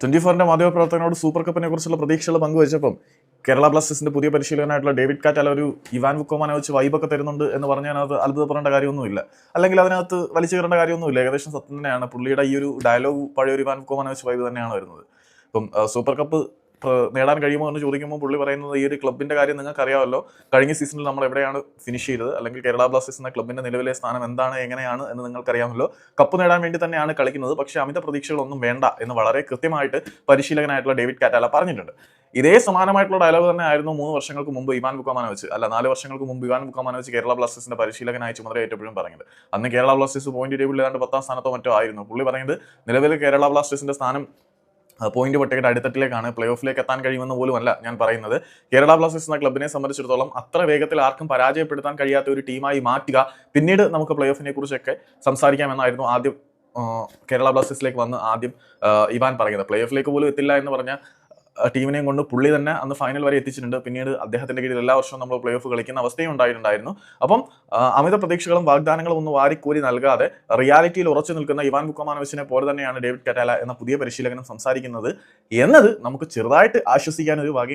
24-ന്റെ മാധ്യമപ്രവർത്തകനോട് super കപ്പിനെ കുറിച്ചുള്ള പ്രതീക്ഷകൾ പങ്കുവച്ചപ്പം കേരള ബ്ലാസ്റ്റേഴ്സിന്റെ പുതിയ പരിശീലകനായിട്ടുള്ള ഡേവിഡ് കാറ്റാല ഒരു ഇവാൻ വുക്കോമാനെ വെച്ച് വൈബൊക്കെ തരുന്നുണ്ട് എന്ന് പറഞ്ഞാൽ അത് അത്ഭുതപ്പെടേണ്ട കാര്യമൊന്നുമില്ല, അല്ലെങ്കിൽ അതിനകത്ത് വലിച്ചു കയറേണ്ട കാര്യമൊന്നുമില്ല. ഏകദേശം സത്യം തന്നെയാണ്. പുള്ളിയുടെ ഈ ഒരു ഡയലോഗ് പഴയ ഒരു ഇവാൻ വുക്കോമാനെ വെച്ച് വൈബ് തന്നെയാണ് വരുന്നത്. ഇപ്പം സൂപ്പർ കപ്പ് നേടാൻ കഴിയുമോ എന്ന് ചോദിക്കുമ്പോൾ പുള്ളി പറയുന്നത് ഈ ഒരു ക്ലബിന്റെ കാര്യം നിങ്ങൾക്ക് അറിയാമല്ലോ, കഴിഞ്ഞ സീസണിൽ നമ്മൾ എവിടെയാണ് ഫിനിഷ് ചെയ്തത്, അല്ലെങ്കിൽ കേരള ബ്ലാസ്റ്റേഴ്സ് എന്ന ക്ലബിന്റെ നിലവിലെ സ്ഥാനം എന്താണ്, എങ്ങനെയാണ് എന്ന് നിങ്ങൾക്കറിയാമല്ലോ. കപ്പ് നേടാൻ വേണ്ടി തന്നെയാണ് കളിക്കുന്നത്, പക്ഷേ അമിത പ്രതീക്ഷകളൊന്നും വേണ്ട എന്ന് വളരെ കൃത്യമായിട്ട് പരിശീലകനായിട്ടുള്ള ഡേവിഡ് കാറ്റാല പറഞ്ഞിട്ടുണ്ട്. ഇതേ സമാനമായിട്ടുള്ള ഡയലോഗ് തന്നെ ആയിരുന്നു 3 വർഷങ്ങൾക്ക് മുമ്പ് ഇവാൻ വുക്കോമാനെ വെച്ച്, 4 വർഷങ്ങൾക്ക് മുമ്പ് ഇവാൻ വുക്കോമാനെ വെച്ച് കേരള ബ്ലാസ്റ്റേഴ്സിന്റെ പരിശീലകനായി ചുമതലയേറ്റപ്പോഴും പറഞ്ഞത്. അന്ന് കേരള ബ്ലാസ്റ്റേഴ്സ് പോയിന്റ് ടേബിളിൽ ഏതാണ്ട് 10ാം സ്ഥാനത്തോ മറ്റോ ആയിരുന്നു. പുള്ളി പറയുന്നത് നിലവിൽ കേരള ബ്ലാസ്റ്റേഴ്സിന്റെ സ്ഥാനം പോയിന്റ് പട്ടികയുടെ അടിത്തട്ടിലേക്കാണ്, പ്ലേ ഓഫിലേക്ക് എത്താൻ കഴിയുമെന്ന് പോലുമല്ല ഞാൻ പറയുന്നത്. കേരള ബ്ലാസ്റ്റേഴ്സ് എന്ന ക്ലബിനെ സംബന്ധിച്ചിടത്തോളം അത്ര വേഗത്തിൽ ആർക്കും പരാജയപ്പെടുത്താൻ കഴിയാത്ത ഒരു ടീമായി മാറ്റുക, പിന്നീട് നമുക്ക് പ്ലേ ഓഫിനെ കുറിച്ചൊക്കെ സംസാരിക്കാമെന്നായിരുന്നു ആദ്യം കേരള ബ്ലാസ്റ്റേഴ്സിലേക്ക് വന്ന് ആദ്യം ഇവാൻ പറയുന്നത്. പ്ലേ ഓഫിലേക്ക് പോലും എത്തില്ല എന്ന് പറഞ്ഞ ടീമിനെയും കൊണ്ട് പുള്ളി തന്നെ അന്ന് ഫൈനൽ വരെ എത്തിച്ചിട്ടുണ്ട്. പിന്നീട് അദ്ദേഹത്തിന്റെ കീഴിൽ എല്ലാ വർഷവും നമ്മൾ പ്ലേ ഓഫ് കളിക്കുന്ന അവസ്ഥയും ഉണ്ടായിട്ടുണ്ടായിരുന്നു. അപ്പം അമിത പ്രതീക്ഷകളും വാഗ്ദാനങ്ങളും ഒന്നും വാരിക്കോരി നൽകാതെ റിയാലിറ്റിയിൽ ഉറച്ചു നിൽക്കുന്ന ഇവാൻ വുക്കോമാനോവിച്ചിനെ പോലെ തന്നെയാണ് ഡേവിഡ് കാറ്റാല എന്ന പുതിയ പരിശീലകനും സംസാരിക്കുന്നത് എന്നത് നമുക്ക് ചെറുതായിട്ട് ആശ്വസിക്കാൻ ഒരു വകയുണ്ട്.